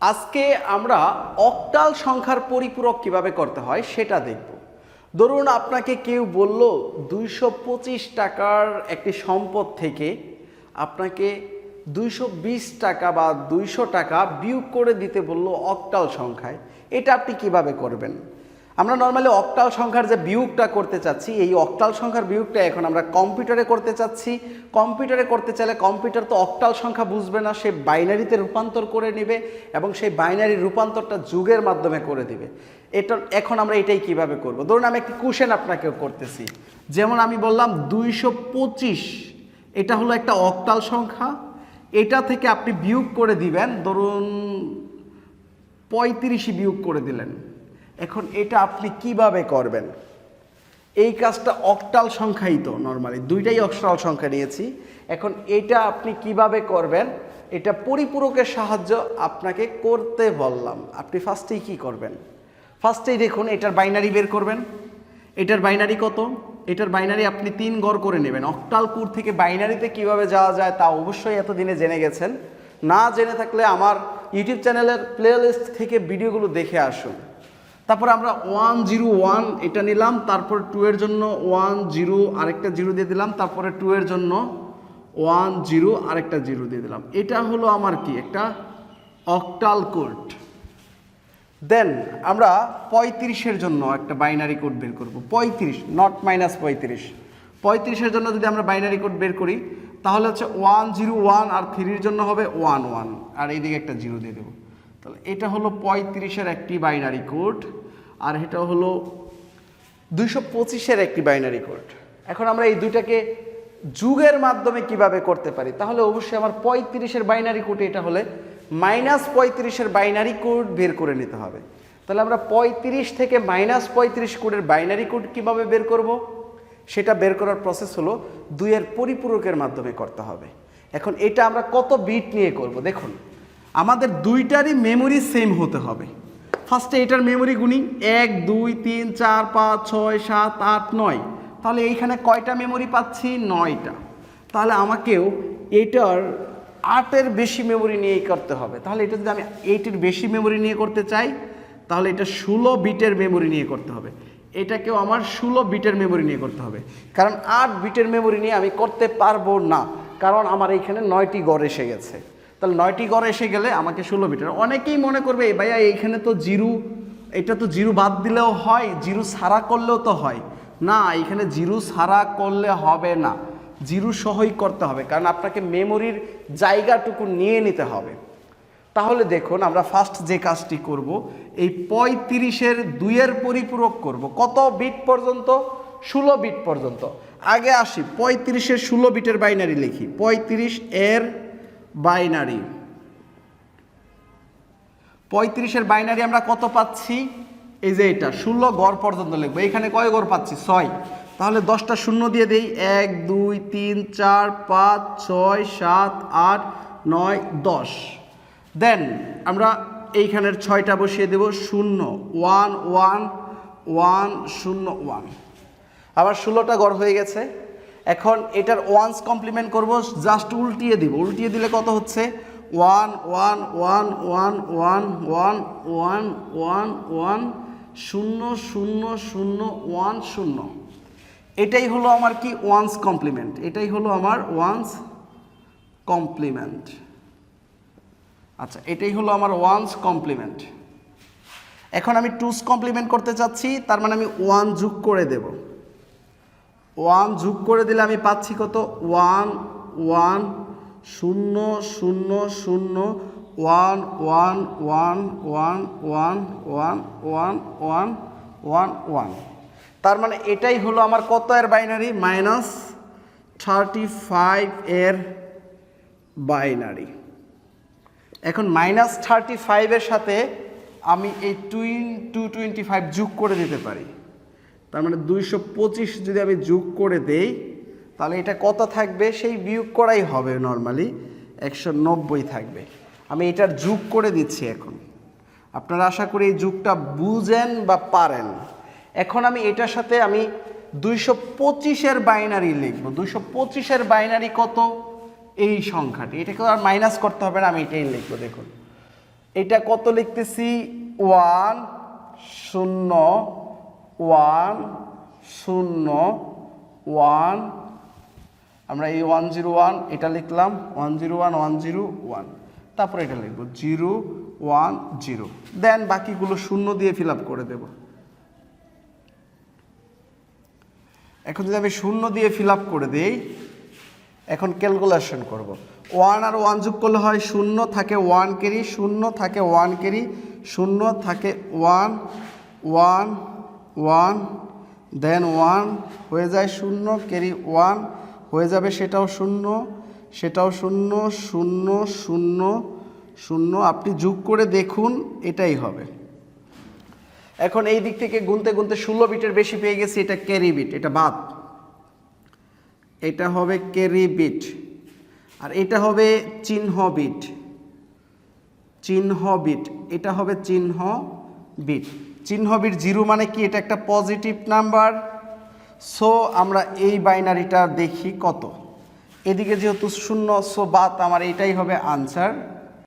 আজকে আমরা অক্টাল সংখ্যার পরিপূরক কিভাবে করতে হয় সেটা দেখব। ধরুন আপনাকে কেউ বলল 225 টাকার একটি সম্পদ থেকে আপনাকে 220 টাকা বা 200 টাকা বিয়োগ করে দিতে বলল অক্টাল সংখ্যায়। এটা আপনি কিভাবে করবেন? আমরা নর্মালি অক্টাল সংখ্যার যে বিয়োগটা করতে চাচ্ছি, এই অক্টাল সংখ্যার বিয়োগটা এখন আমরা কম্পিউটারে করতে চাচ্ছি। কম্পিউটারে করতে চাইলে কম্পিউটার তো অক্টাল সংখ্যা বুঝবে না, সে বাইনারিতে রূপান্তর করে নেবে এবং সেই বাইনারি রূপান্তরটা যুগের মাধ্যমে করে দিবে। এখন আমরা এটাই কিভাবে করব? ধরুন আমি একটি কোশ্চেন আপনাকে করতেছি, যেমন আমি বললাম 225, এটা হলো একটা অক্টাল সংখ্যা, এটা থেকে আপনি বিয়োগ করে দিবেন, ধরুন 35 বিয়োগ করে দিলেন। এখন এটা আপনি কিভাবে করবেন? এই কাজটা অক্টাল সংখ্যাই তো, নর্মালি দুইটাই অক্টাল সংখ্যা নিয়েছি। এখন এটা আপনি কিভাবে করবেন, এটা পরিপূরকের সাহায্য আপনাকে করতে বললাম। আপনি ফার্স্টেই কি করবেন? ফার্স্টেই দেখুন এটার বাইনারি বের করবেন। এটার বাইনারি কত? এটার বাইনারি আপনি 3 গড় করে নেবেন। অক্টাল কোড থেকে বাইনারিতে কিভাবে যাওয়া যায় তা অবশ্যই এতদিনে জেনে গেছেন। না জেনে থাকলে আমার ইউটিউব চ্যানেলের প্লেলিস্ট থেকে ভিডিওগুলো দেখে আসুন। তারপর আমরা 101 এটা নিলাম, তারপর 2 এর জন্য 10 আরেকটা 0 দিয়ে দিলাম, তারপরে 2 এর জন্য 10 আরেকটা 0 দিয়ে দিলাম। এটা হলো আমার কি একটা অক্টাল কোড। দেন আমরা 35-এর জন্য একটা বাইনারি কোড বের করব। 35 নট -35। 35-এর জন্য যদি আমরা বাইনারি কোড বের করি তাহলে হচ্ছে 101 আর 3-এর জন্য হবে 11 আর এইদিকে একটা 0 দিয়ে দেবো। তাহলে এটা হলো 35-এর একটি বাইনারি কোড, আর এটা হলো 225-এর একটি বাইনারি কোড। এখন আমরা এই দুইটাকে যুগের মাধ্যমে কিভাবে করতে পারি? তাহলে অবশ্যই আমার 35-এর বাইনারি কোড এটা হলে -35-এর বাইনারি কোড বের করে নিতে হবে। তাহলে আমরা 35 থেকে -35 কোডের বাইনারি কোড কিভাবে বের করব? সেটা বের করার প্রসেস হলো 2-এর পরিপূরকের মাধ্যমে করতে হবে। এখন এটা আমরা কত বিট নিয়ে করব? দেখুন আমাদের দুইটারই মেমোরি সেম হতে হবে। ফার্স্টে এটার মেমোরি গুনি 1 2 3 4 5 6 7 8 9। তাহলে এইখানে কয়টা মেমোরি পাচ্ছি? 9টা। তাহলে আমাকেও এটার 8-এর বেশি মেমোরি নিয়েই করতে হবে। তাহলে এটা যদি আমি 8-এর বেশি মেমোরি নিয়ে করতে চাই তাহলে এটা 16 বিটের মেমোরি নিয়ে করতে হবে। এটাকেও আমার 16 বিটের মেমোরি নিয়ে করতে হবে, কারণ 8 বিটের মেমোরি নিয়ে আমি করতে পারবো না, কারণ আমার এইখানে 9টি গড় এসে গেছে। তাহলে 9টি গড় এসে গেলে আমাকে 16 বিটের। অনেকেই মনে করবে ভাইয়া এইখানে তো 0, এটা তো 0 বাদ দিলেও হয়, 0 ছাড়া করলেও তো হয়। না, এখানে 0 ছাড়া করলে হবে না, 0 সহই করতে হবে, কারণ আপনাকে মেমোরির জায়গাটুকু নিয়ে নিতে হবে। তাহলে দেখুন আমরা ফার্স্ট যে কাজটি করব, এই 35-এর 2-এর পরিপূরক করব। কত বিট পর্যন্ত? 16 বিট পর্যন্ত। আগে আসি 35-এর 16 বিটের বাইনারি লিখি। 35-এর বাইনারি, 35-এর বাইনারি আমরা কত পাচ্ছি? এই যে এটা 16 গড় পর্যন্ত লিখবো। এখানে কয় গড় পাচ্ছি? 6। তাহলে 10টা শূন্য দিয়ে দেই। 1 2 3 4 5 6 7 8 9 10। দেন আমরা এইখানের 6টা বসিয়ে দেব। 0 1 1 1 0 1। আবার 16টা গড় হয়ে গেছে। এখন এটার ওয়ান্স কমপ্লিমেন্ট করব, জাস্ট উল্টিয়ে দিব। উল্টিয়ে দিলে কত হচ্ছে? 1 1 1 1 1 1 1 1 1 0 0 0 1 0। এটাই হলো আমার কি? Once compliment. এটাই হলো আমার ওয়ান্স কমপ্লিমেন্ট। আচ্ছা, এটাই হলো আমার ওয়ান্স কমপ্লিমেন্ট। এখন আমি টুস কমপ্লিমেন্ট করতে চাচ্ছি, তার মানে আমি 1 যোগ করে দেব। 1 যোগ করে দিলে আমি পাচ্ছি কত? 1 1 0 0 0 1 1 1 1 1 1 1 1 1 1। তার মানে এটাই হলো আমার কত এর বাইনারি? -35 এর বাইনারি। এখন -35 এর সাথে আমি এই 225 যোগ করে দিতে পারি। তার মানে 225 যদি আমি যোগ করে দেই তাহলে এটা কত থাকবে? সেই বিয়োগ করাই হবে, নর্মালি 190 থাকবে। আমি এটার যোগ করে দিচ্ছি। এখন আপনারা আশা করি এই যোগটা বুঝেন বা পারেন। এখন আমি এটার সাথে আমি 225-এর বাইনারি লিখব। 225-এর বাইনারি কত? এই সংখ্যাটি। এটাকে আর মাইনাস করতে হবে না, আমি এটাই লিখবো। দেখুন এটা কত লিখতেছি 1 0 1 0 1, আমরা এই 101 এটা লিখলাম 101 101, তারপরে এটা লিখবো 0 1 0, দেন বাকিগুলো শূন্য দিয়ে ফিল আপ করে দেব। এখন যদি আমি শূন্য দিয়ে ফিল আপ করে দিই, এখন ক্যালকুলেশন করব। 1 আর 1 যোগ করলে হয় 0 থাকে 1 ক্যারি, 0 থাকে 1 ক্যারি, 0 থাকে 1 1 1, দেন 1 হয়ে যায় 0 ক্যারি 1 হয়ে যাবে, সেটাও 0 সেটাও 0 0 0 0, আপনি যোগ করে দেখুন এটাই হবে। এখন এই দিক থেকে গুনতে গুনতে 16 বিটের বেশি পেয়ে গেছি, এটা ক্যারি বিট, এটা বাদ, এটা হবে ক্যারি বিট, আর এটা হবে চিহ্ন বিট, চিহ্ন বিট, এটা হবে চিহ্ন বিট। চিহ্ন বিট 0 মানে কি, এটা একটা পজিটিভ নাম্বার। সো আমরা এই বাইনারিটা দেখি কত, এদিকে যেহেতু 0 সো বাদ, আমার এটাই হবে আনসার।